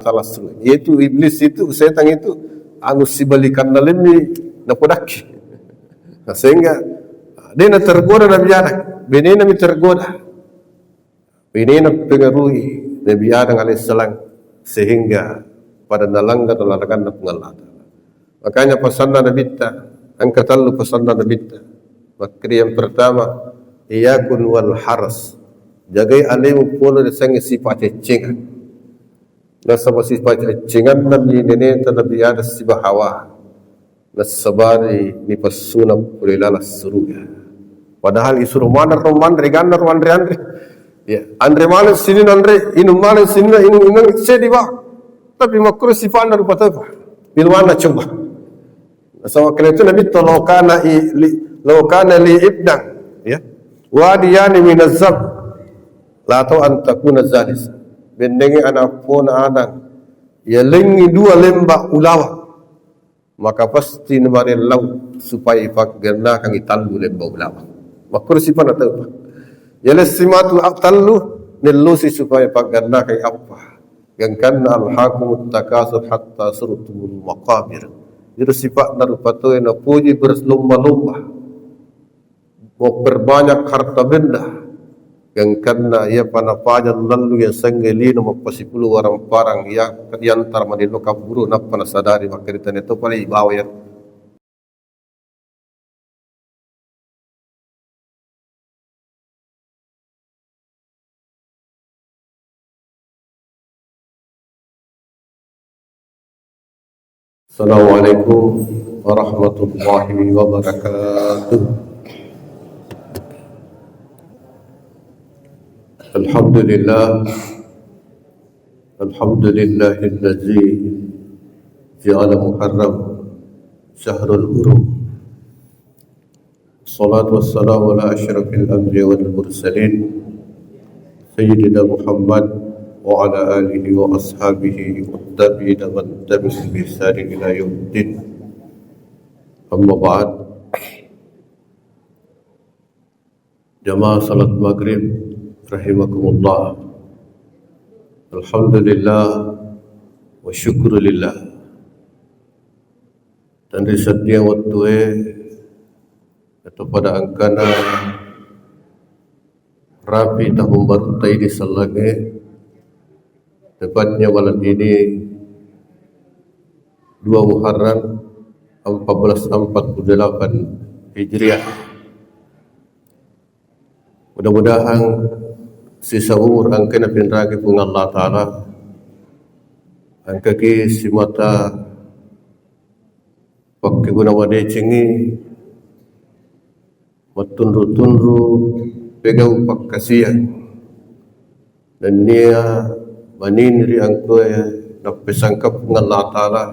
salah seru. Yaitu iblis itu, setan itu anu si balikan nalimi na podaki. Sehingga dia na tergoda na biara, bini na tergoda. Bini na pengaruhi Nabi Adam alaihissalam sehingga pada nalanggar larangan na pengalata. Makanya pesan Nabi ta, angkat lu pesan Nabi ta. Maka yang pertama, iyakun wal haras. Jagai alimu polo de sangi sifat cengan. Nasaba sifat cengan Nabi nene ta Nabi ada sibah hawa. Nasabari ni pasuna pulilala suruya. Padahal isuru mana romandre gandar mandre ya andre malu sini andre inu malu sini inu sediba. Tapi makruh sifat na rupa apa? Bilwana coba. Nasaba kala itu Nabi to lokana li ibdang ya. Wadiyani minazab la tau antakuna zalis bendengi anak pun adang ya lengi dua lembah ulawa maka pasti nemari lau supaya ifak gerna kang itallu lembah ulawa makur sifan atau ya lesimatu atallu nelusi supaya ifak gerna kang apa yang kana alhaqumut takasur hatta surtumul maqabir itu sifat narupatu na puji berlomba-lomba mau berbanyak harta benda yang karena ia panapajan lalu yang sanggeli no mapasipulu warang parang yang diantar manilo kaburu nak panasadari makeritan itu paling bawa ya. Assalamualaikum warahmatullahi wabarakatuh. Alhamdulillah alladzi ja'ala Muharram syahrul hurum. Salatu wassalamu ala asyrafil anbiya wal mursalin sayyidina Muhammad wa ala alihi wa ashabihi wattabi'ina man tabi'ahum bi ihsan ila yaumiddin. Amma ba'd. Jamaah salat maghrib rahimakumullah. Alhamdulillah wa syukrulillah. Dan risetnya waktu atau pada angkana rapi tahun baru tayi disalage tepatnya malam ini 2 Muharram 1448 Hijriah. Mudah-mudahan sisa umur angka na pinragi pung Allah Ta'ala angka ki simata pagkiguna wadechingi matunru-tunru pegaw pagkasiyan dan niya maninri angko napesangkap pung Allah Ta'ala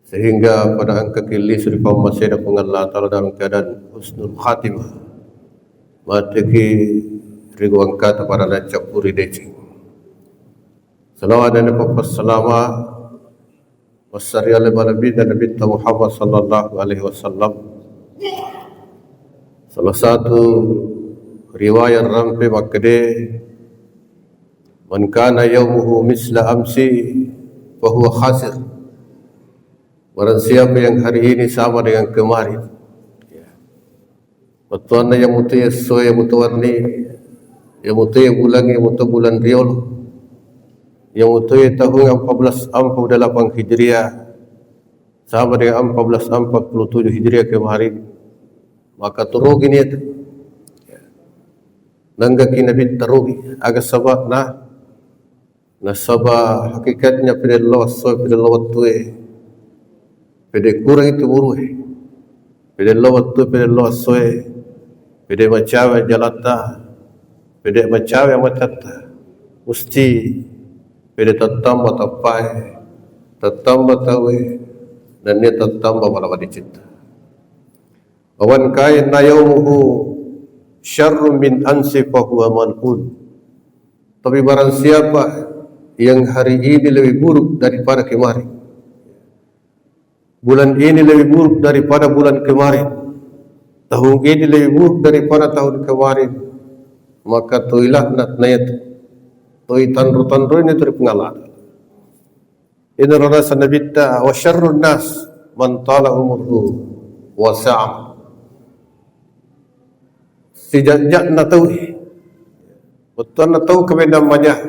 sehingga pada angka kili suri pamasya pung Allah Ta'ala dalam keadaan husnul khatimah mateki rigo angkata para nancapuri decing. Salawat dan salama wassari ala nabi Muhammad sallallahu alaihi wasallam. Salah satu riwayat rampe makde man kana yaumuhu misla amsi fa huwa khasir. Barang siapa yang hari ini sama dengan kemarin Tuan yang mutu ya so yang mutu warni yang mutu ya bulan riol yang mutu ya tahun 1448 Hijriah sama dengan 1447 Hijriah kemarin maka turugi ni itu nangga kinabi tarugi agak sabah nasabah hakikatnya pada Allah so pada Allah tu pada kurang itu muruh pada Allah tu pada Allah so pede macawe jalata pede macawe matata mesti pede tatamba tapai tatamba tawe dan ni tatamba wala dicipta awan kain na yaumuhu syarrun min ansi fa huwa mal'un. Tapi barang siapa yang hari ini lebih buruk daripada kemarin, bulan ini lebih buruk daripada bulan kemarin, tahun ini lebih buruk daripada tahun kemarin, maka tuilah natnayat Toi tanru ini dari pengalaman. Ini rasa nabita wa syarrun nas man tala umurhu wa sa'a. Sejak na tahu, betul na tahu kebenaran banyak.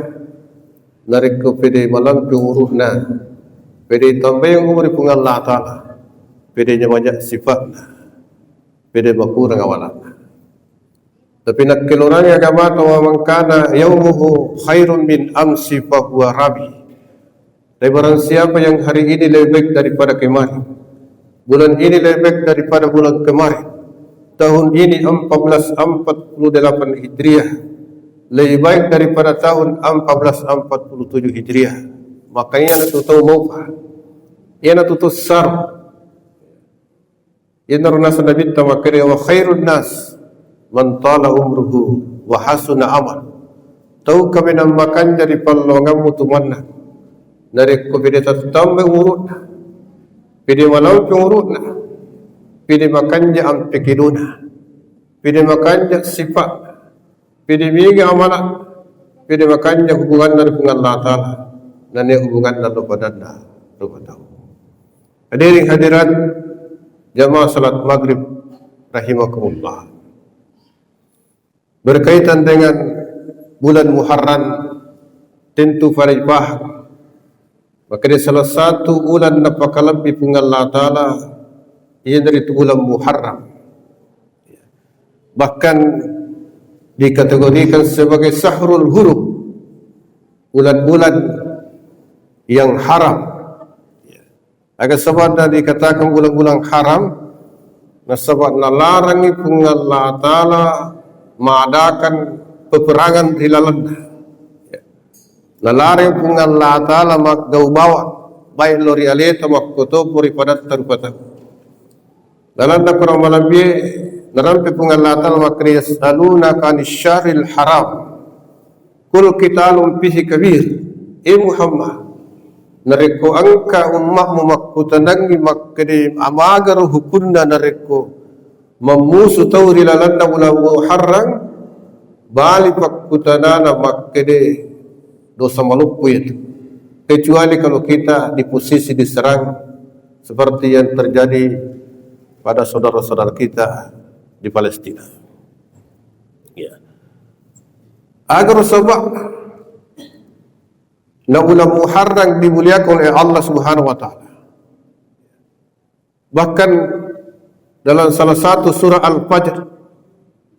Narik ke pede malam penguruhna, pede tambah yang umur pungal Allah Taala, pede nya banyak sifat, pede bakurang awalan. Tapi nak kelorang agama tawa mangkana yaumuhu khairun min amsi fahuwa rabi. Dan barang siapa yang hari ini lebih baik daripada kemarin, bulan ini lebih baik daripada bulan kemarin, tahun ini 1448 Hijriah lebih baik daripada tahun 1447 Hijriah, makanya nak tahu maupa, ia nak tahu sar, ia nak rasa Nabi tamakari wa khairun nas man tala umruhu wa hasuna amal. Tahu kami namakan dari palongamu tu mana? Dari ko pide tambah urut, pide malam urut na, pide makan je am pekiduna, pide makan je sifat, pide miga amalan, pide makan je hubungan dari Allah Taala, dan hubungan dari badanna, tahu. Hadirin hadirat jamaah salat maghrib rahimakumullah. Berkaitan dengan bulan Muharram tentu faraj paham. Maka dia salah satu bulan napakalabbi pun Allah Ta'ala ia dari bulan Muharram. Bahkan dikategorikan sebagai sahrul hurum, bulan-bulan yang haram. Agar sebab dikatakan bulan-bulan haram, nasabak nalarangi pun Allah Ta'ala mengadakan peperangan di lalanda. Nalarang pun Allah Ta'ala magdaw bawa baik lori aleta makkoto puri padat tarupata. Lalanda kurang malambi narampi pun Allah Ta'ala makriya saluna kanis syaril haram kul kitalum pihi kabir. Muhammad nareko angka ummahmu makkutanangi makkedi amagar hukunna nareko memusuh tauri lalanda bulan Muharram balik makkutanana makkedi dosa maluku itu, kecuali kalau kita di posisi diserang seperti yang terjadi pada saudara-saudara kita di Palestina. Ya. Agar sebab bulan Muharram dimuliakan oleh Allah Subhanahu wa taala. Bahkan dalam salah satu surah Al-Fajr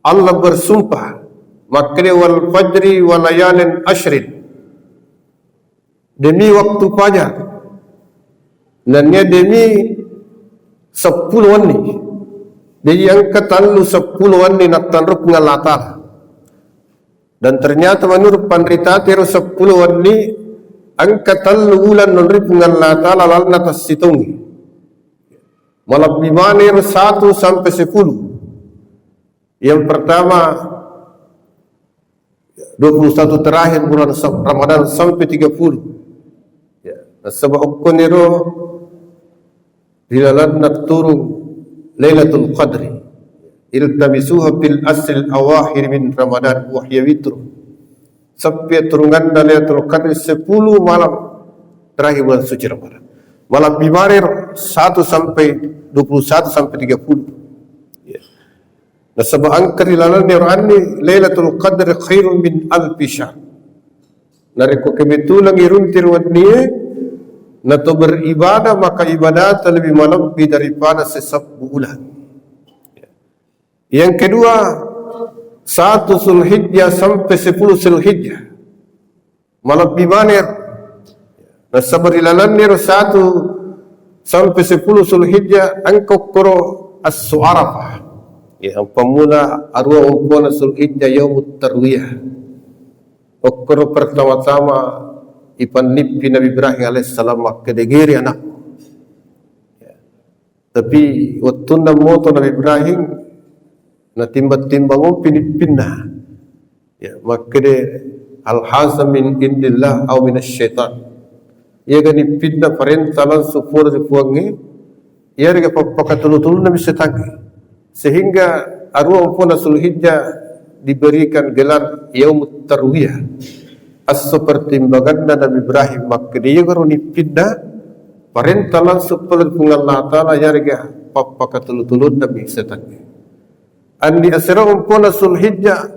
Allah bersumpah, "Makri wal fajri wa layalin ashrin." Demi waktu fajar dan demi 10 wani. Jadi yang ketalu 10 wani nak tanruk ngalatar. Dan ternyata menurut penderita teru 10 wani angka talu ulan nunrip ngalatar lalu natas situngi. Malam bimanir 1 sampai 10. Yang pertama 21 terakhir bulan Ramadan sampai 30. Sebab ukun itu dilalan nak turun Lailatul Qadri iltamisuha bil asl awahir min Ramadan wa hiya witr. Sampai turungan Lailatul Qadri 10 malam terakhir bulan suci Ramadan. Malam bimarir 1 sampai 21 sampai 30. Ya. Nah, sebab angka dilalan ni Lailatul Qadri khairun min alfi syahr. Nariko kebetulan iruntir wadni nato beribadah maka ibadah lebih melebihi daripada sesabu bulan. Yang kedua 1 Zulhijjah sampai 10 Zulhijjah melebihi manir. Nah sabarilalan nir 1 sampai 10 Zulhijjah angkok koro as-su'arafah. Yang pemula arwah umpuna Zulhijjah yaumut tarwiyah. Okoro pertama-tama ipan nipi Nabi Ibrahim alaihissalam kedegeri anak. Ya. Tapi waktu moto Nabi Ibrahim na timbang-timbang pindah. Ya, maka de al-hazam min indillah aw min asy-syaitan. Ia gani pindah parentalan supur di puangi. Ia rega pakatulu-tulu Nabi setan. Sehingga arwah pun Zulhijjah diberikan gelar yaumut tarwiyah. asso pertimbangan Nabi Ibrahim maka dia garuni pindah parentalan supaya Allah Ta'ala yarga papa katulutulun Nabi setan andi asra umpona sulhijjah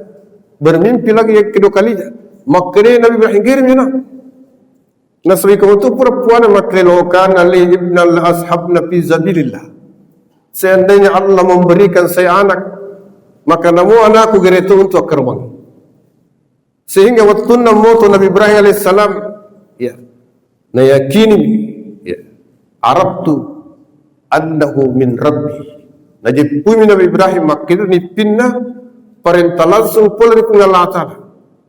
bermimpi lagi yang kedua kalinya maka dia Nabi Ibrahim kirimnya nasri kamu tu perempuan maka lokan ali ibn al-ashabna fi zabilillah seandainya Allah memberikan saya anak maka namu anakku geretu untuk kerwang sehingga waktu namoto Nabi Ibrahim alaihissalam ya nayakini ya arabtu annahu min rabbi najib pumi Nabi Ibrahim makir ni pinna perintah langsung pula di Allah Ta'ala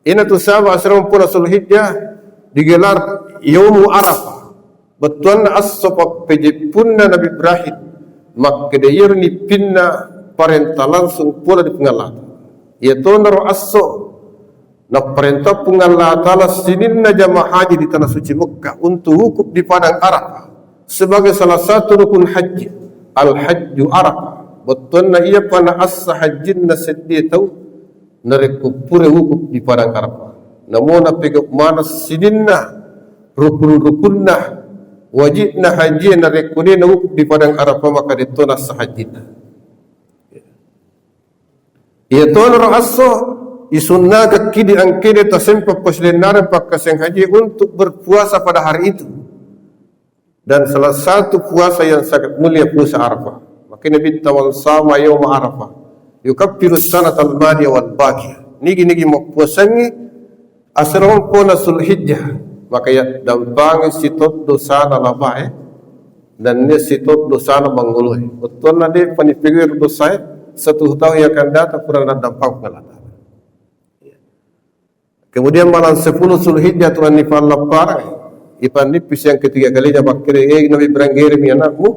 ina tu sahabat asram pula sulhijjah digelar yaumu arafah betuan as-sopak pejipunna Nabi Ibrahim makir ni pinna perintah langsung pula di Allah Ta'ala ya tonaro as-so na perintah Allah Ta'ala sinin na jamaah haji di tanah suci Mekah untuk wukuf di padang Arafah sebagai salah satu rukun haji al-hajju Arafah betul na iya pana asa hajin na sedih tahu narekupure wukuf di padang Arafah namun na pegak mana sinin na rukun-rukun na wajib na haji na rekune na wukuf di padang Arafah maka dito na sahajin na iya tonor aso isunna kini angkini tasempa paslenaran pakaseng haji untuk berpuasa pada hari itu dan salah satu puasa yang sangat mulia puasa Arafah maka Nabi tawal sama yawm Arafah yukaffiru sanat al-madiyah wal baqiyah nigi mau puasangi asram pona sulhijjah maka ya dampang sitot dosa na labai dan ni sitot dosa na mangului betul na de panipigir dosa satu tahun yang akan datang kurang dampang ngalata. Kemudian malam 10 Zulhijjah Tuhan nifal lapar ipan nipis yang ketiga kalinya bakir Nabi Ibrahim ngirim anakmu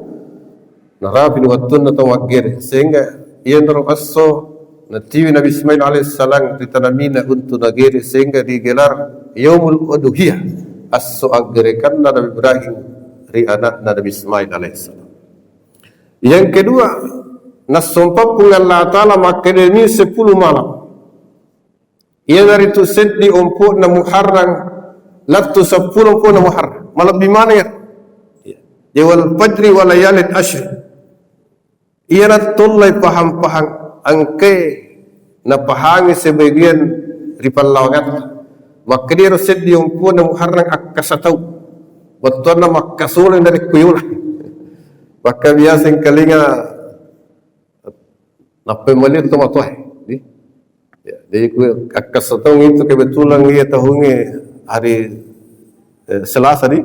narafin wattun atau wakir sehingga ia narasso natiwi Nabi Ismail alaihissalam ditanamina untuk nagiri sehingga digelar Yaumul Udhiyah as-so agrekan Nabi Ibrahim ri anak Nabi Ismail alaihissalam. Yang kedua nasumpah Allah Ta'ala maka ini 10 malam ia dari tu seddi umpu na Muharram latu 10 umpu na Muharram malam di mana ya wal fajri wa layalin ashri ia ratulai paham-paham angke na pahangi sebagian ripalawangat maka dia seddi umpu na Muharram akasatau betul na makasulan dari kuyula maka biasa yang kalinga na pemalir tu matuai jadi kasatong itu kebetulan ia tahunnya hari Selasa ni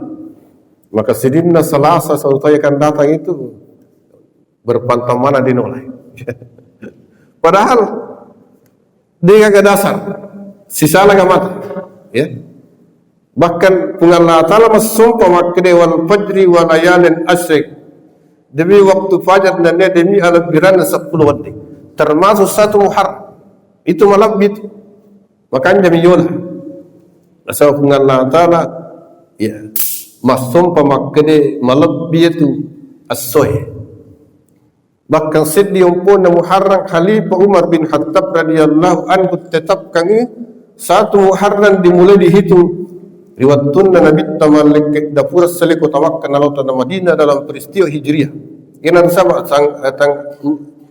maka sidinna Selasa satu akan datang itu berpantamana di nolai padahal dia agak dasar sisa lagi mata ya bahkan Allah Ta'ala masumpah maka wal fajri wa layalin asyrik demi waktu fajar dan demi alat biran 10 waktu termasuk satu Muharram itu malam itu makanya miyola asal Allah Ta'ala ya masum pamakde malam itu as-soy bahkan seddi umpun Muharram Khalifah Umar bin Khattab radhiyallahu anhu tetapkan satu Muharram dimulai dihitung riwayatun Nabi tamalik dapur seliku tawakkan lautan Madinah dalam peristiwa Hijriah ini sama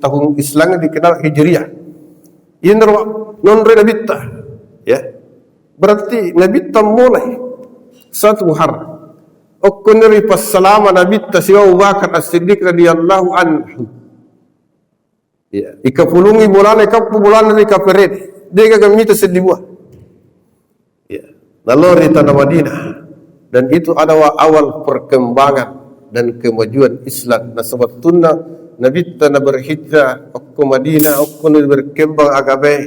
tahun Islam dikenal Hijriah ini non Nabitta ya berarti Nabitta mulai satu Muharram okunri pas salama Nabitta siwa Bakar As-Siddiq radhiyallahu anhu ya ikapulungi bulan ni kaperet dia gagamita seddi buah ya lalu di tanah Madinah dan itu adalah awal perkembangan dan kemajuan Islam nah sebetulnya Nabi tanah berhijrah ke Madinah, ke berkembang agama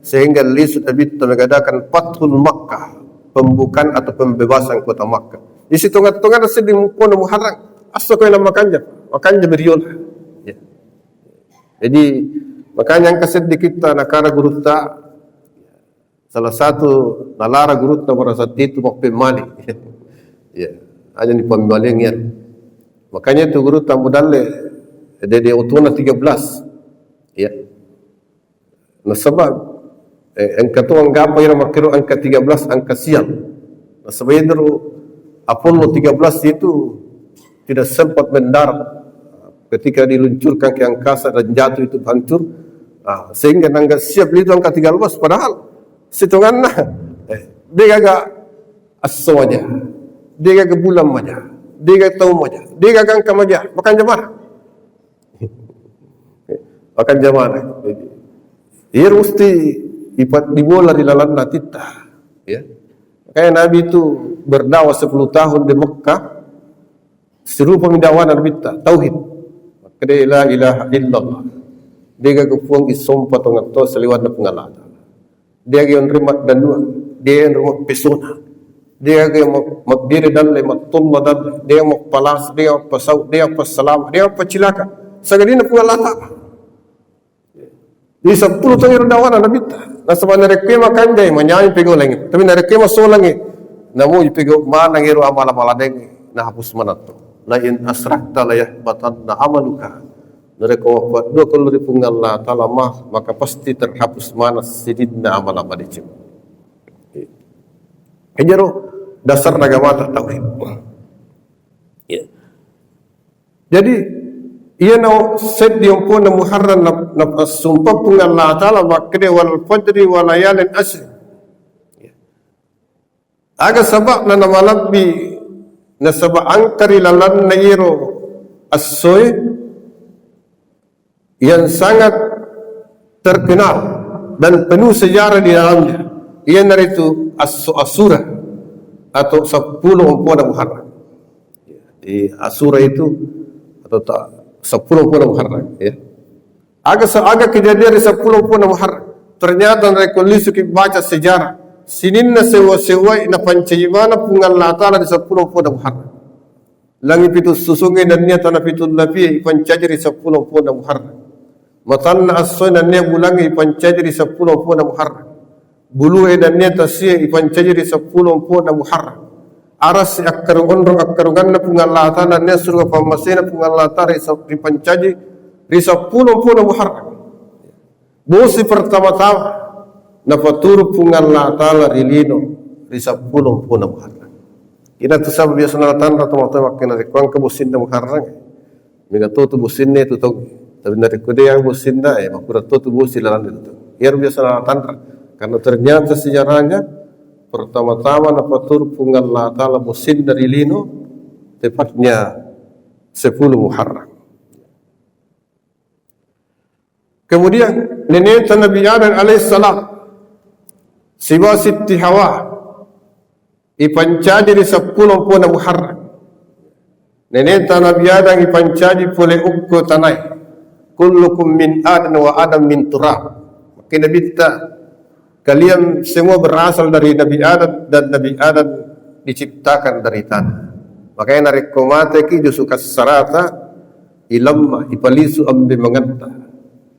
sehingga lisut Nabi tanah mengadakan Fathul Makkah, pembukaan atau pembebasan kota Makkah. Di situ tengah-tengah sedih mumpun Muharram, asal kau nama makanya beriol. Ya. Jadi makanya yang kesedih kita nakara guru tak salah satu nalara guru tak merasa itu mau pemali. Ya, hanya di pemalian. Makanya itu guru tak mudalle dari utuna 13 ya nah sebab angka tu anggap yang makiro angka 13 angka sial. Nah, sebenarnya Apollo 13 itu tidak sempat mendarat ketika diluncurkan ke angkasa dan jatuh itu hancur. Sehingga nangga siap itu angka 13 padahal hitungan dia agak aso aja, dia agak bulan aja, dia agak tahun aja, dia agak angka aja, makan jamaah. Makan jamaah. Ia mesti dibola di lalan natita, ya. Kayak Nabi itu berdakwah 10 tahun di Mekah, serupa mendakwah Nabi tauhid. Maka dia la ilaha illallah. Dia kepuang isompa tongat to seliwat na pengalata. Dia yang rimat dan dua, dia yang rimat pesona. Dia yang magdiri dan lemat tumma dan dia yang palas, dia yang pasau, dia yang pasalam, dia yang pacilaka. Sagadi na pengalata. Di 10 tahun dakwah Nabi ta. Na sebenarnya kema kanjay manyayi pego langit. Tapi na kema so langit. Namu ipego mana ngiro amala-amala deng na hapus manato. La in asrakta la yahbatan na amaluka. Mereka wafat dua kalau dipungal Allah Ta'ala maka pasti terhapus mana sididna amal-amal dicim. Kejaro dasar agama tauhid. Ya. Jadi ia na set diompo na muharram na sumpah pungal Allah Ta'ala maka dia wal fajri wal layalin asr. Aga sabak na namalabbi na sabak angkari lalan na iro asoy yang sangat terkenal dan penuh sejarah di dalamnya. Ia itu Asura atau 10 empuan Muharram. Di Asura itu atau 10 empuan Muharram. Ya. Agak kejadian di 10 empuan Muharram. Ternyata mereka lisuk baca sejarah. Sininna sewa-sewa na pancayimana pungal latala di 10 empuan Muharram. Langit itu susungin dan niat tanah itu lapi pancajari 10 empuan Muharram. Matanna asoy na niya bulangi ipancajiri 10 na Muharram. Buluhe na niya tasya ipancajiri 10 na Muharram. Aras akkarugan na pungalata na niya surga pamasena pungalata ipancaji ri 10 na Muharram. Busi pertama-tama na paturu pungalata la rilino ri 10 na Muharram. Ina tu sabab biasa na tanda tama-tama kena rekuang kebusin na Muharram. Miga tu busin ne tu tau. Tapi dari kode yang businda makura tu busi lalan itu. Ia biasa tantra karena ternyata sejarahnya pertama-tama na patur pungal la taala busin dari lino tepatnya 10 Muharram. Kemudian nenek Nabi Adam alaihissalam siwa Siti Hawa ipancaji di 10 Muharram. Nenek Nabi Adam ipancaji oleh ukko tanai. Kullukum min Adam wa Adam min turab. Maka Nabi kita kalian semua berasal dari Nabi Adam dan Nabi Adam diciptakan dari tanah. Makanya narekomate ki jusuka sarata ilamma ipalisu ambi manganta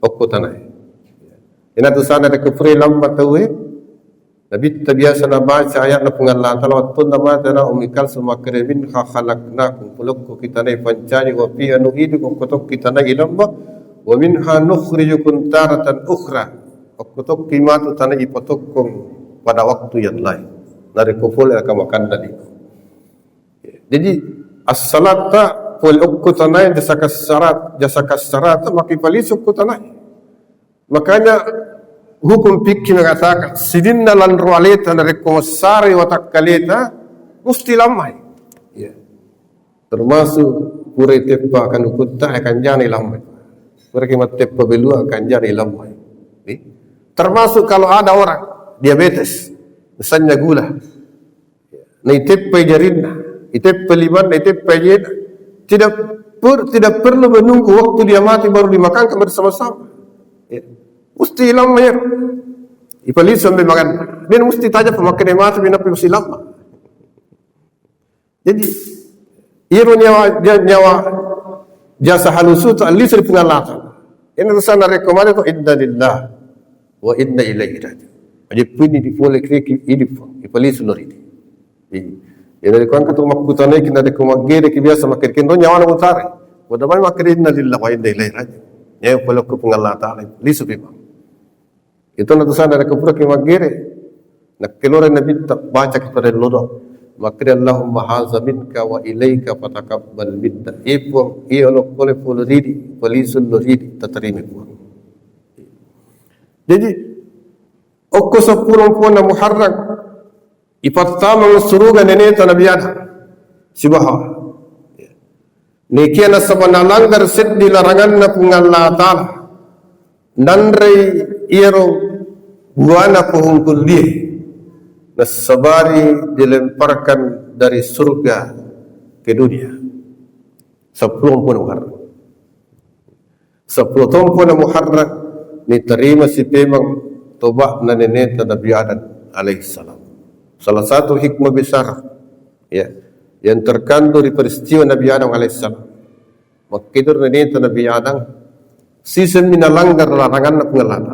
okko tanai. Ina tu sana de kufri lamma tawe. Nabi kita biasa na baca ayat na pengalan talawat pun nama dana umikal semua keremin khalaqnakum kulukku kita na pancani wa fi anuhidukum kutuk kita na ilamma wa minha nukhrijukum taratan ukhra. Okutok kimatu tanah ipotokum pada waktu yang lain. Nari kuful akan makan tadi. Jadi as-salata pol okku tanah jasa kasyarat maki palisuk ku tanah. Makanya hukum fikih mengatakan sidinna lan rualeta nari kumasari watak kaleta mesti lamai. Ya. Termasuk pure tepa akan ukutta akan jani lamai. Berkimat tepa belua akan jadi lamai. Termasuk kalau ada orang diabetes, misalnya gula, na tepa jarinna, tepa liman, tepa jena, tidak perlu menunggu waktu dia mati baru dimakan bersama-sama. Ya. Mesti lamai. Ipalis sampai makan. Dia mesti tanya pemakan yang mati bina mesti lama. Jadi, iru nyawa jasa halusu tak lisri pengalatan. Ini sana rekomend itu inna lillah wa inna ilaihi raji'un. Jadi puni di pole kriki hidup ipali sunori. Ini dari kawan kata makutane kina de kumagere ki biasa makirkin do nyawa na utare. Wada mai makir inna lillah wa inna ilaihi raji'un. Ya pole ku pengalatan lisu pipa. Itu nanti sana ada kepura kimagere. Nak keluar Nabi tak baca kepada lodo. Maka Allahumma haza minka wa ilaika fatakabbal minna. Ipo lo kole poloridi, polisul loridi tatarimi puang. Jadi okko 10 puan Muharram ipatama suruga nene ta Nabi Adam. Sibaha. Nikiana sabana langgar seddi larangan na pungalla ta'ala. Nandrei iero buana pohongkul dia. Nasabari dilemparkan dari surga ke dunia. 10 pun Muharram. 10 tahun pun Muharram diterima si pemang tobat na neneta Nabi Adam alaihissalam. Salah satu hikmah besar ya yang terkandung di peristiwa Nabi Adam alaihissalam. Makidur neneta Nabi Adam sisem minalanggar larangan na pengelana.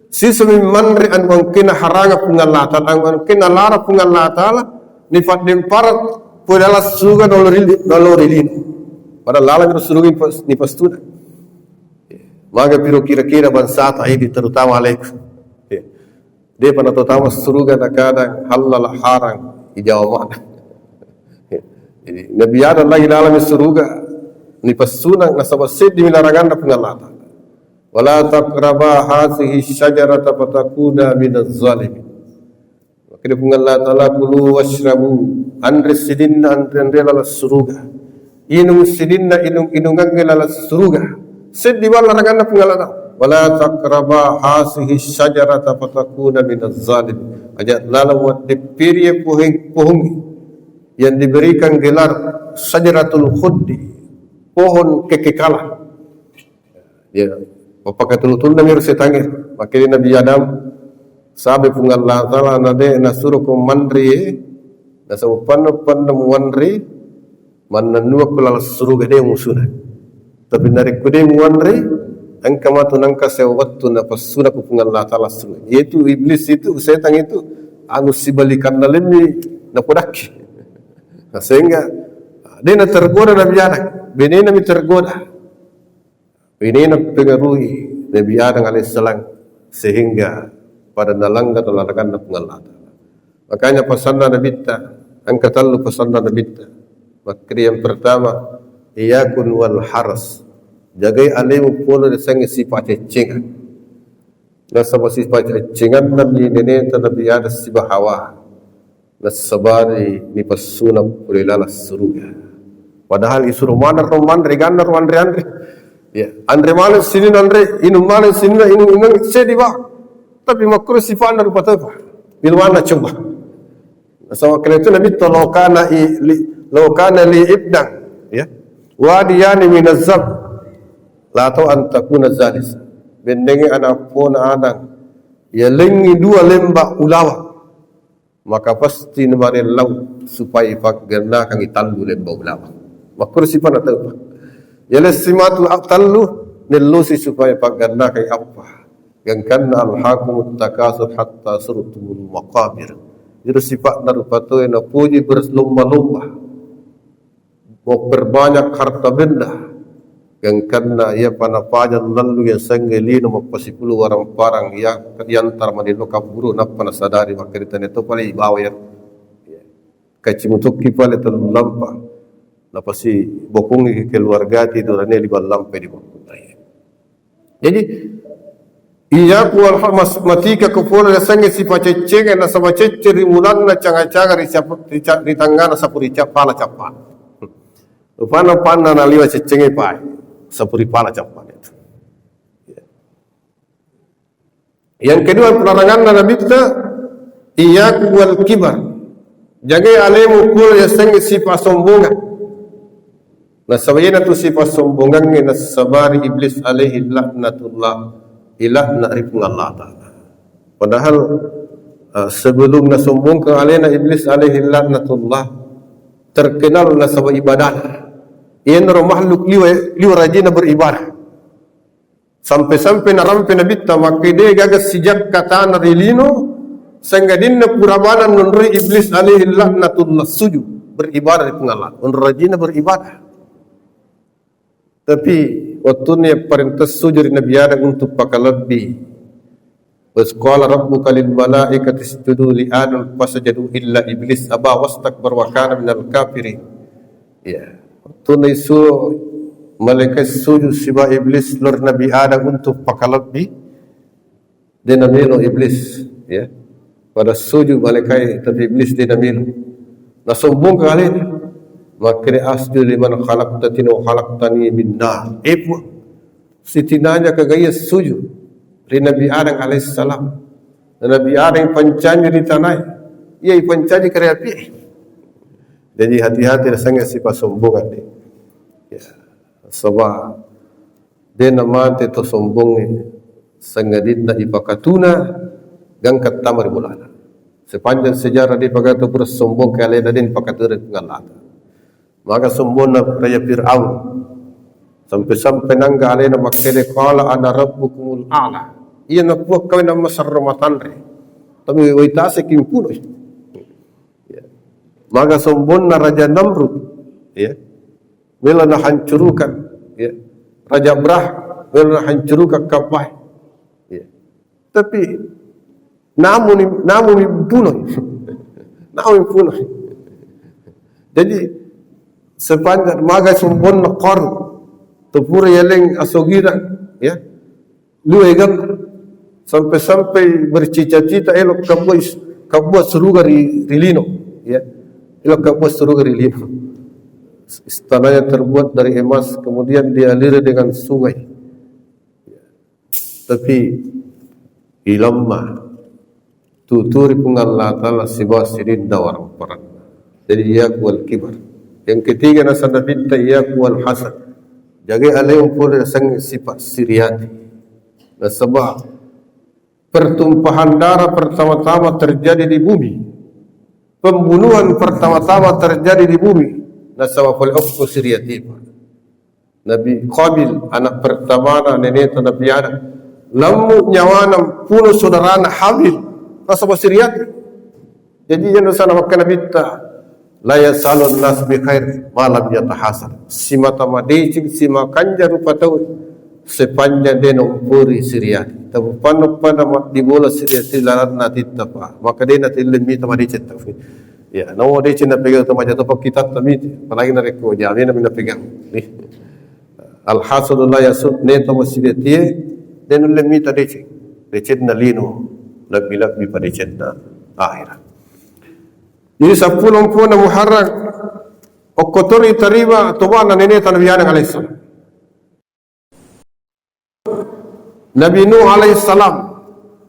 Sisem manri an kena haranga pengelata, an kena lara pengelata ni fadim parat podala suga dolorilin. Pada lalang surugi ni pastuna. Maka biro kira-kira bangsa ini terutama alaikum. Dia pada terutama suruga kadang halal harang ijawab. Jadi Nabi Adam lagi dalam suruga ni pastuna nasabah sedih milarangan pengelata. Wala taqraba hadhihi syajarata fatakuna minaz zalimin. Maka dia Allah Ta'ala kulu washrabu andre sidinna andre lala suruga. Inum sidinna inungan lala suruga. Seddi wala ragana pengalana. Wala taqraba hadhihi syajarata fatakuna minaz zalimin. Ajak lala wat dipiri pohon yang diberikan gelar syajaratul khuddi, pohon kekekalan. Ya apakah betul-betul Nabi setangir? Maka Nabi Adam sabi pun Allah Ta'ala nade nasuruh mandri nasabu pandu muandri mananua kulal suruh gede musuna. Tapi dari kude muandri angka matu nangka sewatu napasuna pun Allah Ta'ala suruh. Yaitu iblis itu setan itu anu sibalikan nalimi napodaki. Sehingga dia nak tergoda Nabi Adam, bini Nabi tergoda. Ini nak pengaruhi Nabi Adam alaihissalam sehingga pada nalanggar larangan pengalat. Makanya pesan Nabi ta, angkatan lu pesan Nabi ta. Maka yang pertama, iyakun wal haras. Jagai alimu pola desangi sifat cecengan. Nasabah sifat cecengan Nabi nene ta Nabi Adam sibah hawa. Nasabari ni pasuna pulilala suruga. Padahal isuruh man reganar andre. Ya, andre malam sini andre inum malam sini inum sediba. Tapi makruh sifat na rupa apa? Bilwana coba. Sama kena itu Nabi lokana li ibdang, ya. Wadiyani minazab. La tau antakuna zalis. Bendengi anak pun adang. Ya lengi 2 lembah ulawa. Maka pasti nemari lau supaya ipagerna kang itallu lembah ulawa. Makruh sifat na apa? Yala simatu aqtallu nilusi supaya pagarna kay apa yang kana alhaqumut takasur hatta surtumul maqabir. Jadi sifat narupato na puji berlomba-lomba mau berbanyak harta benda yang kana ia panapajan lalu yang sangelino mapasipulu warang parang yang yantar manilo kaburu napana sadari makritan itu pali bawa kacimutuk kipale lampa. Napasi bokungi keluarga ti dorane di balam pe di bokung. Jadi iya kual hamas matika ko pole sange sifat ceceng na sama ceceri mulan na canga-canga di tangan sapuri pala capan. Upana panna na liwa cecenge pai sapuri pala capan itu. Yang kedua pelarangan Nabi kita iya kual kibar. Jaga alemu kul ya sange sifat sombongan. Nasabayana tu sifat sombongan ni nasabari iblis alaihi laknatullah ilahna ripun Allah Ta'ala. Padahal sebelum nasombongkan alaina iblis alaihi laknatullah terkenal nasabah ibadah. Ia nara makhluk liwa rajina beribadah. Sampai-sampai narampe Nabi ta maka dia gagas sejak kata narilino sehingga dinna purabanan nunri iblis alaihi laknatullah sujud beribadah ripun Allah. Nara rajina beribadah. Tapi waktu ni perintah sujud Nabi Adam untuk pakalabbi. Wasqala rabbuka lil malaikati isjudu li Adam fasajadu illa iblis aba wastakbar wa kana minal kafirin. Ya. Waktu ni malaikat sujud siba iblis lor Nabi Adam untuk pakalabbi. Dia namelo iblis, ya. Pada sujud malaikat tapi iblis dia namelo. Nasombong kali ni. Maka dia asjud liman khalaqtani wa khalaqtani bin nar. Sitinanya kagaya sujud ri Nabi Adam alaihissalam. Nabi Adam pancanya di tanah. Ia pancanya kare api. Jadi hati-hati sangat sifat sombong ni. Ya. Sebab dia nama itu sombong ni sangadin na ipakatuna gangkat tamar bulana. Sepanjang sejarah di pagatu pura sombong kali dan pakatur ngalata. Maka sembona raya Fir'aun sampai nangga alena makkele qala ana rabbukumul a'la. Ia nak buat kau nama sarmatan re. Tapi waitase kimpuno. Ya. Maka sembona raja Namrud, ya. Mela nak hancurkan, ya. Raja Brah mela nak hancurkan Kapah. Ya. Tapi namun bunuh. Namun bunuh. Jadi sepanjang maga sumbon na kor tupura yeleng asogira, ya, luegang sampai bercita-cita elok kabuat seruga rilino, ya, elok kabuat seruga rilino. Istananya terbuat dari emas, kemudian dialiri dengan sungai. Tapi ilamma tuturi pungallah ta'ala sibah sirin dawarang peran. Jadi ia kual kibar. Yang ketiga nasana binta iyaku wal hasad. Jaga alayum pula sang sifat siriati. Nasabah pertumpahan darah pertama-tama terjadi di bumi. Pembunuhan pertama-tama terjadi di bumi. Nasabah pula ukku siriati. Nabi Qabil anak pertama nenek Nabi Adam. Lamu nyawanam puno saudarana hamil. Nasabah siriati. Jadi yang nasana makan Nabi ta la yasalun nas bi khair malam yatahasar. Sima tamadicing sima kanja rupa tahu sepanjang denong puri siriati. Tahu panap di bola siriati larat nanti tapa. Maka dia nanti lemi tamadicing tahu. Ya, nawa dia cina pegang tamadicing tapa kita tamit. Apalagi nareko jamin na pegang. Al hasadullah yasud ne tamu siriati denong lemi tamadicing. Recet na lino labi padicing na akhirat. Jadi 10 Muharram Okotori terima tuan nenek Nabi Adam alaihissalam. Nabi Nuh alaihissalam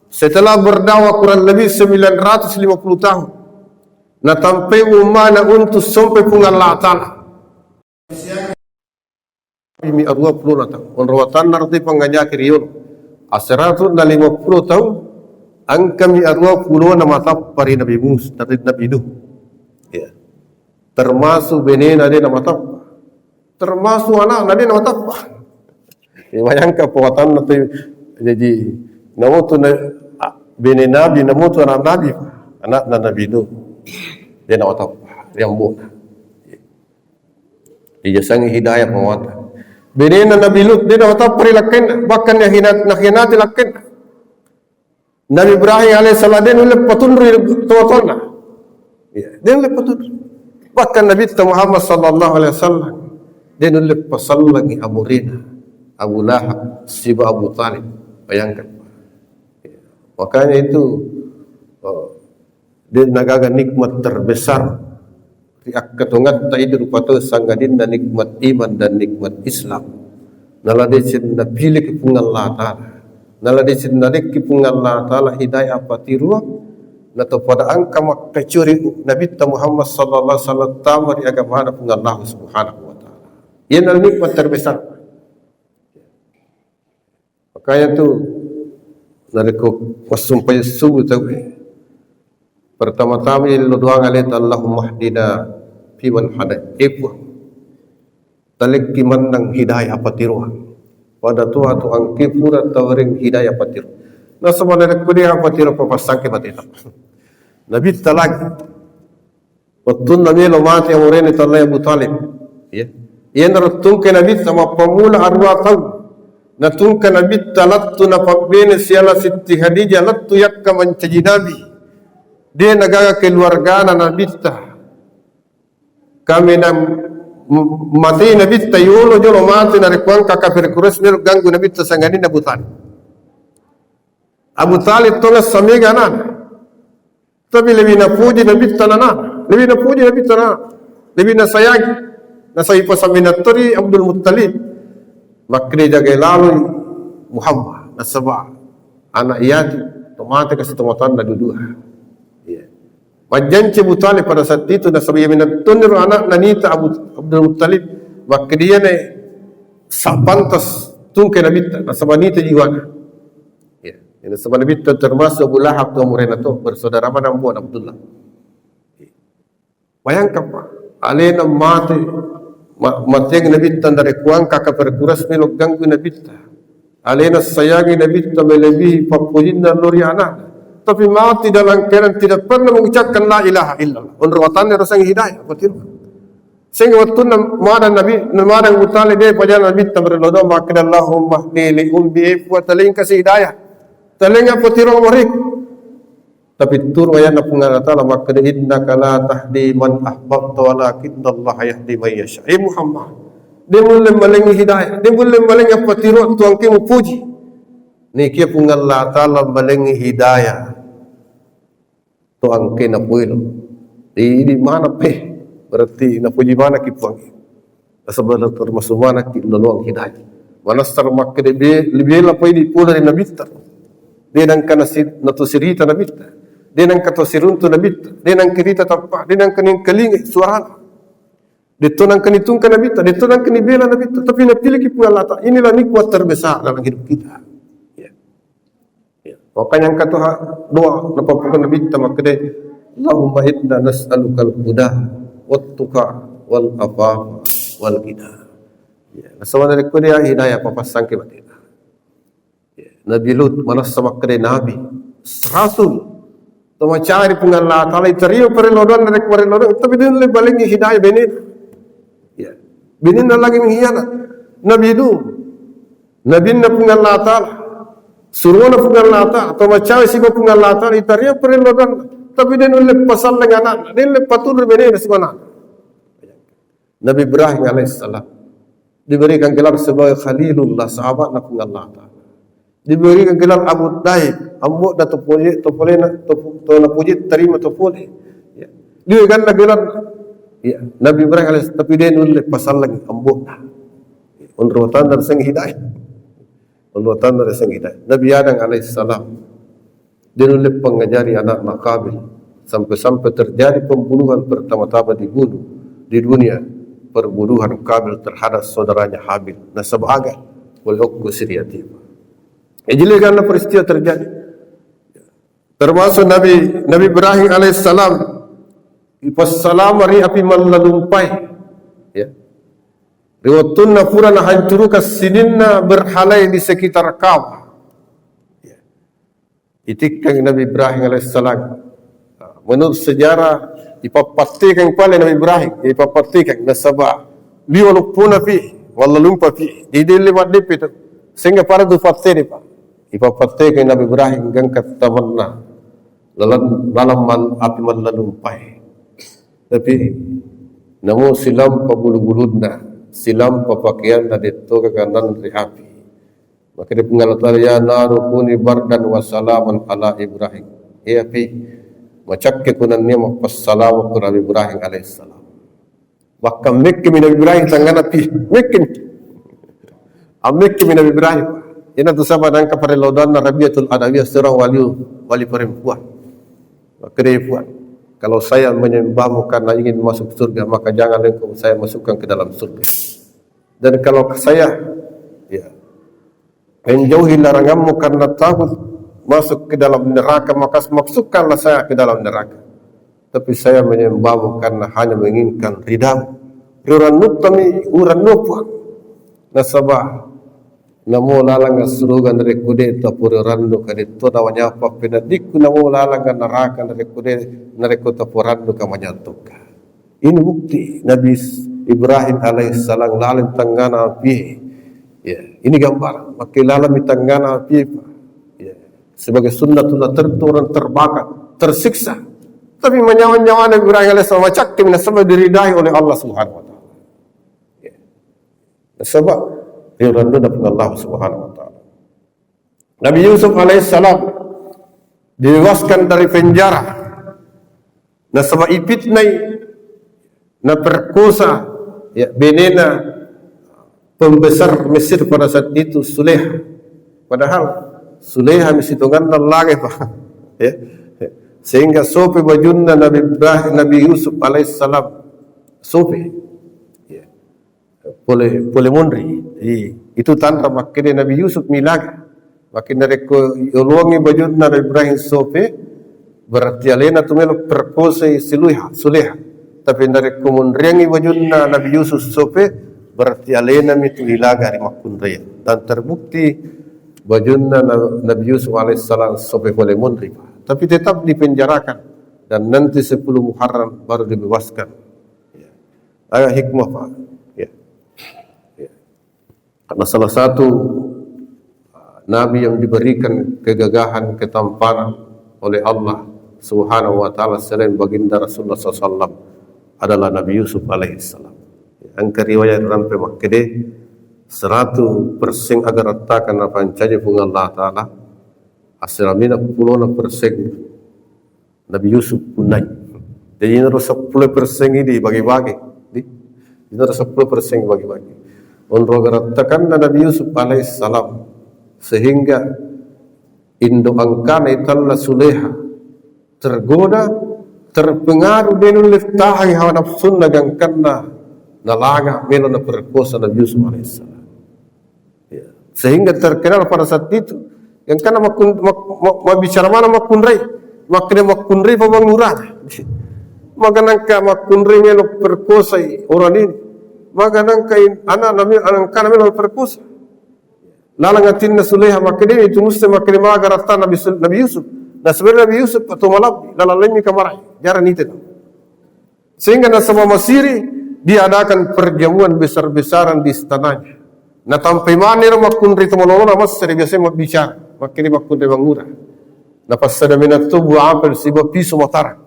setelah berdakwah kurang lebih 950 tahun, na tampai umana untuk sampai pungan Allah Ta'ala. Ini 20 tahun. Onrawatan narti pangajak riyon. Asratu na 50 tahun. Ang kami 20 na matap pari Nabi Musa dari Nabi Nuh. Ya. Termasuk benena dia na matap. Termasuk anak dia na matap. Bayangkan perbuatan nanti jadi namun tu bene Nabi namun tu anak Nabi Nuh. Dia na matap. Dia ambuk. Dia sangi hidayah penguatan. Benena Nabi Lut dia na matap perilakan bahkan yang hinati lakan. Nabi Ibrahim alaihissalam dia nulip patundri tuan-tuan. Ya, dia nulip patundri. Bahkan Nabi Muhammad sallallahu alaihi wasallam dia nulip pasallangi amurina, Abu Lahab, Siba Abu Talib. Bayangkan. Ya. Makanya itu dia nagaga nikmat terbesar di akatungat taidu rupato sanggadin dan nikmat iman dan nikmat Islam. Naladecin napilih kepungan Allah Ta'ala. Naladi sinalik kipung Allah Ta'ala hidayah patiruang nato pada angka makacuri Nabi Muhammad sallallahu alaihi wasallam tamari agama pun Allah Subhanahu wa Ta'ala. Ia nikmat terbesar. Makanya tu naliko wasumpai subuh tahu. Pertama-tama ini doa ngalit Allahumma hdina fi man hadait. Talik kimandang hidayah patiruang. Pada Tuhan tu angki pura tawering hidayah patir. Na semua dari kuliah patir papasang ke patir. Nabi talag. Waktu Nabi lo mati amureni talai Abu Talib. Ya. Ia narutungkan Nabi sama pemula arwah tahu. Natungkan Nabi talattu na pagbene siala Siti Khadijah lattu yakka mencaji Nabi. Dia negara keluarga Nabi ta. Kami nam mati Nabi ta yolo jolo mati na rekuang kakafir Quraisy mel ganggu Nabi ta sangani Abu Talib. Abu Talib tonga samega nan. Tapi lebih na puji Nabi tanana. Lebih na puji Nabi tanana. Lebih na sayang. Na sahipa saminatori Abdul Muttalib. Makri jaga lalu Muhammad nasabah anak Iyadi tomate kasih tomatan na dudua. Wajanci Abu Talib pada saat itu nasabah yamin tunir anak nanita Abdul Muttalib makri dia ne sapantas tungke Nabi nasabah nita jiwana. Ini nasabah Nabi termasuk Abu Lahab tu Murena tu bersaudara mana buat Abdullah. Bayangkan Pak, alena mati mateng Nabi dari kuang kakak perkuras melok ganggu Nabi alena sayangi Nabi melebihi papujin dan lori anak tapi mati dalam keadaan tidak pernah mengucapkan la ilaha illallah unruatannya rasanya hidayah betul sehingga waktu nama Nabi nama Abu Talib dia pada Nabi berdoa maka Allahumma hdili umbi wa taling kasih hidayah taling apa tirong mereka tapi tur wayana pungana taala maka innaka la tahdi man ahbabta walakin Allah yahdi man yasha. Muhammad dia mulai malengi hidayah, dia mulai malengi apa tiru tuang ke mupuji. Ni kia pungala taala malengi hidayah. Tuang ke na puilo. Di mana pe? Berarti na puji mana ki tuang. Asabana termasuk mana ki laluang hidayah. Manastar maka dia lebih lapoi di pulau dari Nabi ta. Dia nang kana natu sirita Nabi ta. Dia nang kata siruntu Nabi, dia nang kerita tapak, dia nang kening keling suara. Dia tu nang kenitung kan Nabi, dia tu nang kenibela Nabi, tapi nak pilih kipu Allah. Inilah nikmat terbesar dalam hidup kita. Ya. Makanya yang kata doa napa pun Nabi maka dia Allahumma inna nas'aluka al-huda wat-tuqa wal afaf wal ghina. Ya, nasaba dari dia hidayah papasang ke batina. Ya, Nabi Lut manas sama kede Nabi rasul toma cari pungalla taala itario perelodon rek perelodon tapi din le balingi hidayah benin ya benin lagi menghianat Nabi itu Nabi na pungalla taala suruhna pungalla taala toma cari sibo pungalla taala itario perelodon tapi din le pasal dengan din le patur benin semana Nabi Ibrahim alaihissalam diberikan gelar sebagai Khalilullah sahabat na pungalla taala diberikan gelar Abu Taib, ambo da topole to na puji terima topole. Ya. Dia kan gelar ya Nabi Ibrahim alaihi tapi dia nulis pasal lagi ambo. Unruatan dari sang hidayah. Unruatan dari sang hidayah. Nabi Adam alaihi salam dia nulis pengajari anak Qabil sampai terjadi pembunuhan pertama-tama dibunuh di dunia perburuhan Qabil terhadap saudaranya Habil nasabah oleh ukku Siriyati. Ijlikanlah peristiwa terjadi. Termasuk Nabi Ibrahim alaihissalam ipassalam ri api mallalumpai. Ya. Riwattunna purana hancuruka sininna berhalai di sekitar Ka'bah. Ya. Itikkan Nabi Ibrahim alaihissalam. Menurut sejarah ipapatikan pala Nabi Ibrahim, ipapatikan nasabah. Liwalupuna fi wallalumpa fi. Didili wadip itu. Sehingga para tu fatiri Pak. Ipapate kay Nabi Ibrahim gangkat tamanna dalam api mallalumpai. Tapi namo silam pabulu-buludna, silam papakaian na dito kaganan ri api. Maka di pengalatala ya naru kuni bardan wa salaman ala Ibrahim. Ya api macakke kunan niya mapassalamu ku Nabi Ibrahim alaihissalam. Maka mekki min Nabi Ibrahim tangan api, mekki. Amekki min Nabi Ibrahim. Ina tu sama dan kepada laudan Rabiatul Adawiyah seorang wali perempuan. Maka dia buat. Kalau saya menyembahmu karena ingin masuk surga, maka jangan engkau saya masukkan ke dalam surga. Dan kalau saya menjauhi laranganmu karena takut masuk ke dalam neraka, maka masukkanlah saya ke dalam neraka. Tapi saya menyembahmu karena hanya menginginkan ridamu. Uran nutami, uran nupuan. Nasabah. Namo lalanga surugan dari kude tapur randu kade to nawanya apa penadiku namo lalanga neraka dari kude nareko tapur randu kamanya tuka. Ini bukti Nabi Ibrahim alaihissalam lalim tanggana api. Ya, ini gambar. Maka lalam tanggana api. Ya, sebagai sunnatullah terturun terbakar, tersiksa. Tapi menyawa-nyawa Nabi Ibrahim alaihissalam macam sebab diridai oleh Allah Subhanahu wa taala. Ya. Sebab diridai oleh Allah Subhanahu wa taala. Nabi Yusuf alaihissalam dibebaskan dari penjara. Nah sebab ipitnai na perkosa ya benena pembesar Mesir pada saat itu Sulaiha. Padahal Sulaiha mesti tungan lagi pak. Ya. Sehingga sope bajunna Nabi Ibrahim, Nabi Yusuf alaihissalam sope. Ya. Boleh mondri. Itu tanda makanya Nabi Yusuf milaga. Makin dari luangi bajunna Nabi Ibrahim sope berarti alena tumelo perkosa Sulaiha. Tapi dari kemunriangi bajunna Nabi Yusuf sope berarti alena mitu ilaga di makundria. Dan terbukti bajunna Nabi Yusuf alaihissalam sope boleh mondri. Tapi tetap dipenjarakan dan nanti 10 Muharram baru dibebaskan. Ya. Ayat hikmah Pak. Ya. Ya. Karena salah satu Nabi yang diberikan kegagahan, ketampanan oleh Allah Subhanahu wa taala selain baginda Rasulullah SAW adalah Nabi Yusuf alaihissalam. Angka riwayat rampe makkede 100% agar ratakan apa ancaje pun Allah taala asramina 10% Nabi Yusuf punai. Jadi ini 10% ini bagi-bagi. Ini 10% bagi-bagi. Untuk agar ratakan Nabi Yusuf alaihissalam sehingga Indo angkana italla Sulaiha tergoda terpengaruh dengan liftahi hawa nafsun nagang karena nalaga melo na perkosa Nabi Yusuf alaihissalam. Ya. Sehingga terkenal pada saat itu yang karena bicara mana makunrai makna makunrai pemangurah maka nangka makunrai melo perkosa orang ini maka nangka anak kana melo perkosa lalangatin Sulaiha makanya itu mesti makanya magarata Nabi Yusuf. Nah sebenarnya Nabi Yusuf atau malam lalalemi kamarai jarang itu. Sehingga nasabah Masiri diadakan perjamuan besar-besaran di istananya. Nah sampai mana makun itu malona mas sering biasa bicara makanya makun mangura. Nah pas ada minat tu buah apel siba piso matara.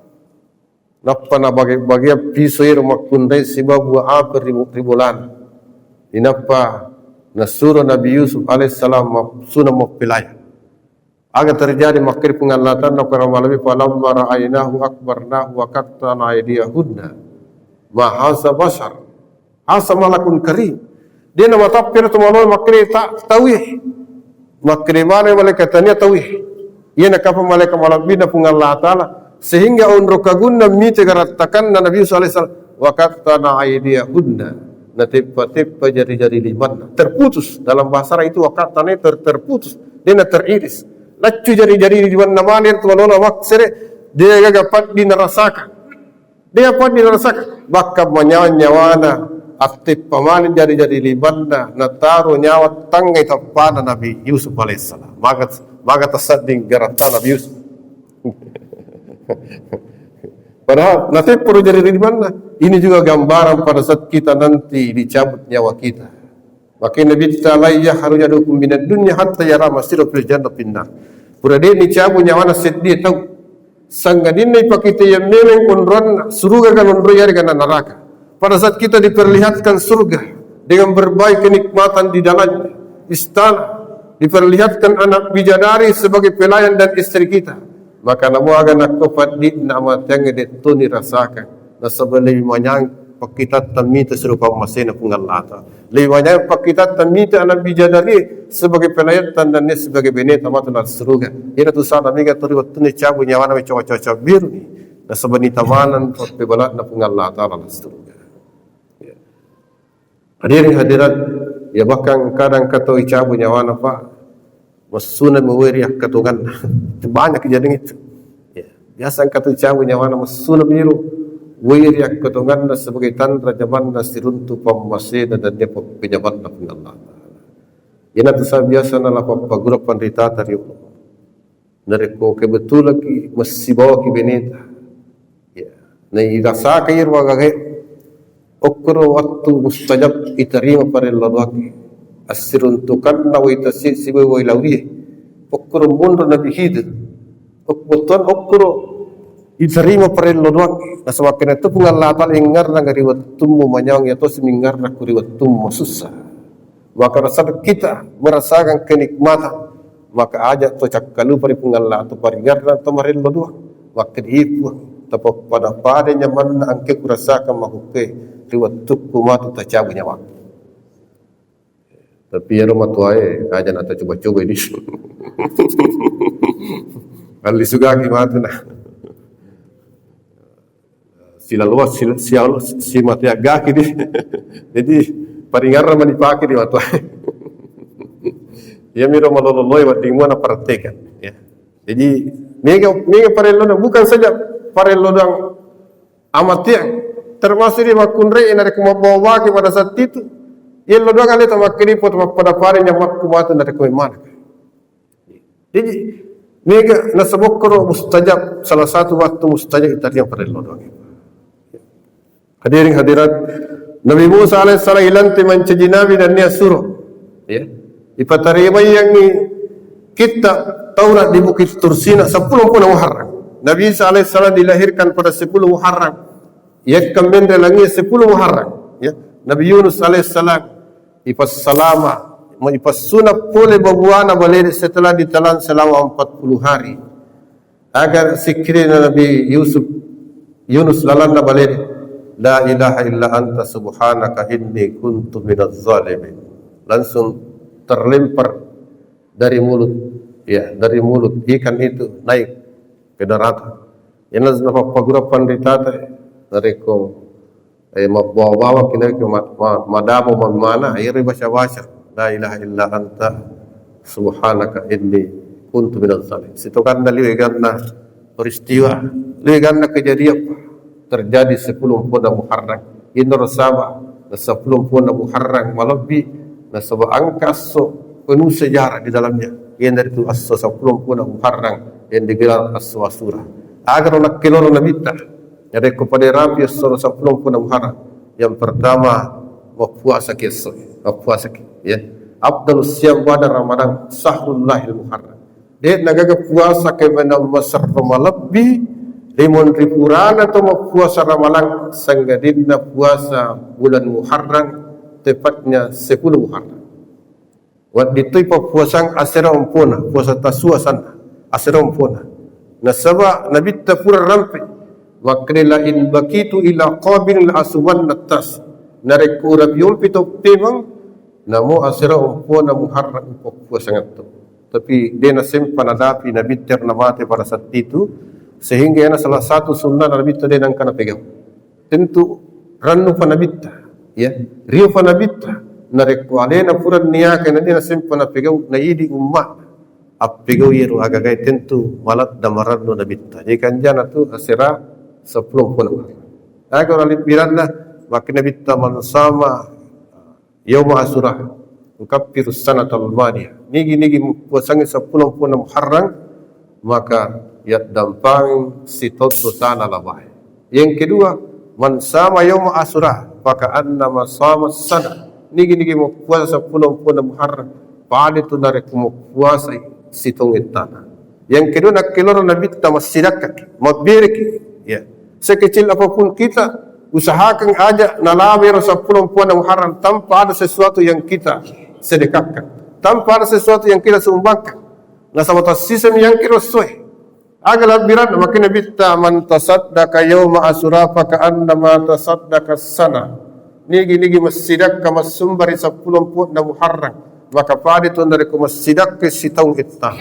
Napa na bagi piso ir makun siba buah apel ribulan. Inapa Nasura Nabi Yusuf alaihissalam sunah mapilaya. Agar terjadi makir pengalatan na karamalabi falamma ra'aynahu akbarnahu wa qattana aydiyahunna ma hasa bashar hasa malakun karim. Dia nama tapir tu malol makir tak tawih. Makir mana malaikatnya tawih. Ia nak apa malaikat malabi na pengalatan sehingga unro kagunna mite garatakan Nabi Yusuf alaihissalam wa qattana aydiyahunna. Nah tiba-tiba jari-jari liman terputus dalam bahasa itu wakatane terputus dia teriris lacu jari-jari liman namanya tuanola maksere dia gapat dinarasakan bakal menyawa-nyawana aktif pamalin jari-jari liman na taruh nyawa tangai tapana Nabi Yusuf alaihissalam maka tersading garata Nabi Yusuf padahal nanti perlu jadi di mana? Ini juga gambaran pada saat kita nanti dicabut nyawa kita. Maka Nabi kita layak harus ada hukum minat dunia hatta yara masirah fil jannah pindah. Pura dia dicabut nyawa naset dia tahu. Sanggadin ini pakita yang meleng unron surga kan unron yari kan neraka. Pada saat kita diperlihatkan surga dengan berbagai kenikmatan di dalamnya, istana diperlihatkan anak bidadari sebagai pelayan dan istri kita. Maka namu agan nak kofadit nama tenge detuni rasakan. Nasabah lebih banyak pakitat tamita serupa masena pengalata. Lebih banyak pakitat tamita anak bidadari sebagai pelayan dan sebagai beneta matunar seruga. Ina tu sana miga turi waktu ni cabu nyawa na coba biru ni. Nasabah ni tamanan pebalat na pengalata ala seruga. Hadirin ya bahkan kadang kata cabu nyawa na pak masuna mewiriak katungan banyak kejadian itu. Ya, biasa kata cabu nyawa na masuna biru wiriak katungan sebagai tanda zaman nasiruntu pamasena dan dia penjabat na Allah. Ina tu biasa na la pagura pandita tari nareko kebetulan ki masih bawa ki beneta. Ya, na irasa kair wagahe okro waktu mustajab iterima parello waki asiruntukan na waitasi siwe wailawi okro mundo nabi hidu okboton okro iterima parello waki nasamakin itu pengalatal ingar na ngariwat tummu manyang yato semingar na kuriwat tummu susah maka rasa kita merasakan kenikmatan maka ajak to cakkalu pari pengalla atau paringar na to marello dua maka ipu tapak pada nyaman na angke kurasakan makuke riwat tukku matu tacabu nyawa tapi ya rumah tuae aja nata coba-coba ini kali sugaki matu na sila luas si mati agak ini jadi paringar ramai dipakai di matu ya miro malololoi wa tingwa na praktekan ya jadi mega parello na bukan saja parello yang amat yang termasuk di makunre ina rek mabawa ke pada saat itu yello doang kali tamakiri pot pada pare nyamak kumatu na rek mana jadi mega na sabokro mustajab salah satu waktu mustajab itu yang parello doang hadirin hadirat Nabi Musa alaihissalam ilanti mancajinabi dan niya suruh ya ipatarimay yang kita Taurat di Bukit Tursina 10 bulan Muharram. Nabi Isa alaihissalam dilahirkan pada 10 Muharram. Yakam min dalangi 10 Muharram. Ya. Nabi Yunus alaihissalam ipas salama, ipas sunap pole babuana balere setelah ditelan selama 40 hari. Agar sikirina Nabi Yunus lalana balere la ilaha illa anta subhanaka inni kuntu minaz zalimin. Langsung terlempar dari mulut ikan itu naik ke daratan yang napa pagurapan ditata nareko mabawa kina ke madamo mana air baca la ilaha illa anta subhanaka inni kuntu minaz zalimin sitokan dali karena peristiwa karena kejadian terjadi 10 bulan Muharram inur sabah 10 bulan Muharram malabi nasabah angkaso penuh sejarah di dalamnya yang dari itu as-10 bulan Muharram yang digelar as-Surah agar nak kelor nabita dari kepada Rabi as-10 bulan Muharram yang pertama puasa kesok puasa ya Abdul Siyam pada Ramadan Sahrullahil Muharram dia nagaga puasa ke mana masar Ramalabbi limun riburan atau puasa Ramalan sanggadinna puasa bulan Muharram tepatnya 10 Muharram waktu itu puasa asera umpuna puasa tasua sana asera umpuna nasaba nabi tapura rampi waktu la in bakitu ila qabil asuban natas nareku rabiul pito temang namo asera umpuna Muharram puasa ngatu tapi dia nasim panadapi nabi ternamate pada saat itu sehingga yana salah satu sunnah nabi itu dia nangkana pegang tentu rannu panabita ya rio panabita nareku alena pura niya kena dia simpana pegau na idi umma appegau yeru agagai tentu malat damaradno nabitta jekan jana tu asira 10 pun agar alip biranna makin nabitta man sama yaum asurah ukaffiru sanatal madiyah nigi puasangi 10 pun Muharram maka ya dampang sitot dosana labah yang kedua man sama yaum asurah maka annama sama sana nigi mau puasa 10 Muharram pada itu narek mau puasa situng itana yang kedua nak kelor nabi kita masyidak mabirki ya sekecil apapun kita usahakan aja nalami 10 Muharram tanpa ada sesuatu yang kita sedekahkan tanpa ada sesuatu yang kita sumbangkan nasabata sistem yang kita sesuai agar biran makin nabi kita man tasaddaqa yauma asura fa ka'annama tasaddaqa sana nigi masjidak kama sumbari 10 Muharram maka pada itu dari masjidak ke sitong itah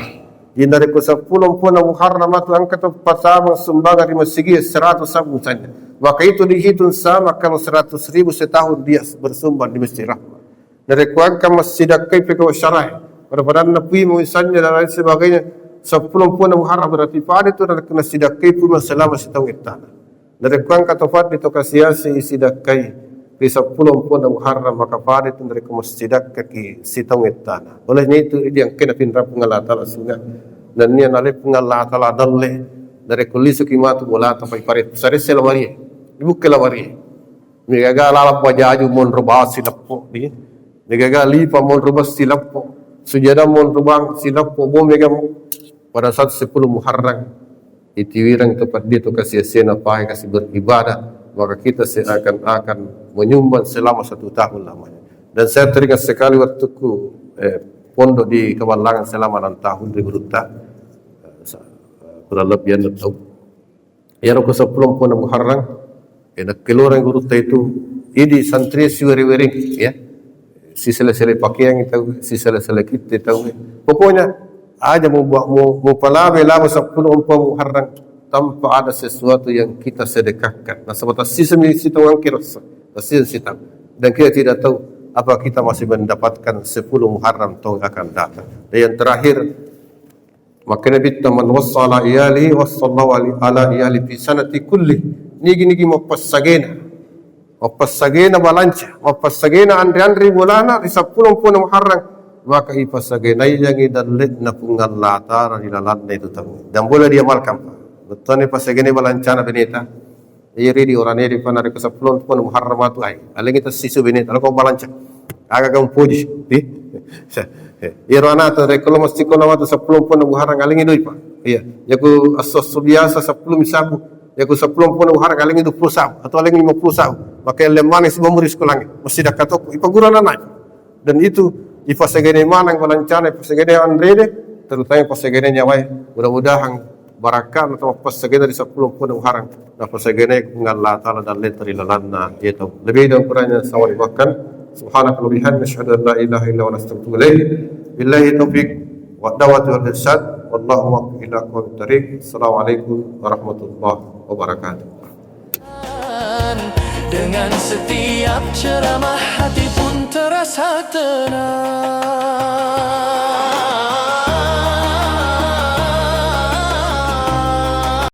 di dari 10 Muharram itu angkat pasang sumbangan di masjid 100 sabutannya maka itu dihitung sama kalau 100.000 setahun dia bersumbang di Masjid Rahmah dari kuangka masjidak ke pekau syarah pada nabi misalnya dan lain sebagainya 10 Muharram berarti pada itu dari masjidak ke pun selama setahun itah dari kuangka tofat di tokasiasi sidak kai di 10 Muharram maka pada itu dari masjidak kaki sitong etana olehnya itu yang kena pinrap pengalatala sungai dan ni nale pengalatala dalle dari kulisu kimatu bola tapi parit sare selamari ibu kelamari Nigaga lalap wajaju mon rubah silappo ni. Nigaga lipa mon rubah silappo. Sujada mon rubah silappo bom megam pada saat 10 Muharram itiwirang tempat dia tu kasih sena pai kasih beribadah, maka kita akan menyumbang selama 1 tahun lamanya. Dan saya teringat sekali waktuku pondok di Kabalangan selama 6 tahun di Gruta. Kurang lebih yang tahu. Ya aku sebelum pun Muharram, nak keluar Gruta itu, ini santri siweri-weri, ya, si sele-sele pakaian kita, si sele-sele kita tahu. Pokoknya aja mau palabe lama 10 Muharram tanpa ada sesuatu yang kita sedekahkan. Nah, sebatas sisami sitawan kiros, sisam, dan kita tidak tahu apa kita masih mendapatkan 10 Muharram tahun akan datang. Dan yang terakhir, maka Nabi man wassala iyali wassallahu ala iyali fi sanati kulli. Nigi mapasagena balanca, mapasagena andri bulana di 10 Muharram, maka ipasagena yang idalit na pungalata di lalatna itu tahu. Dan boleh dia malkam. Betul ni pasagena balancana beneta. Iri di orang ini panari ke 10 Muharram tu ai. Aling kita sisu beneta kalau balanca. Agak kau puji. Irwana tu rekolo mesti kono waktu 10 Muharram aling itu ipa. Iya. Yaku asos biasa 10 misabu. Yaku 10 Muharram aling itu 20 sabu atau aling 50 sabu. Maka lemane semua murid sekolah mesti dah katok ipa gurana naik. Dan itu ipasagene manang balancana ipasagene andrede terutama pasagene nyawai. Mudah-mudahan barakan atau pasagene di 10 Muharram. Nah pasagene ngalla taala dan letri lalanna itu. Lebih dan kurangnya sawali bahkan subhanaka wa bihamdika asyhadu an la ilaha illa anta astaghfiruka wa atubu ilaik. Billahi taufiq wa da'wati wal irsyad. Wallahu muwaffiq ila aqwamit thariq. Assalamualaikum warahmatullahi wabarakatuh. Dengan setiap ceramah hati pun terasa tenang.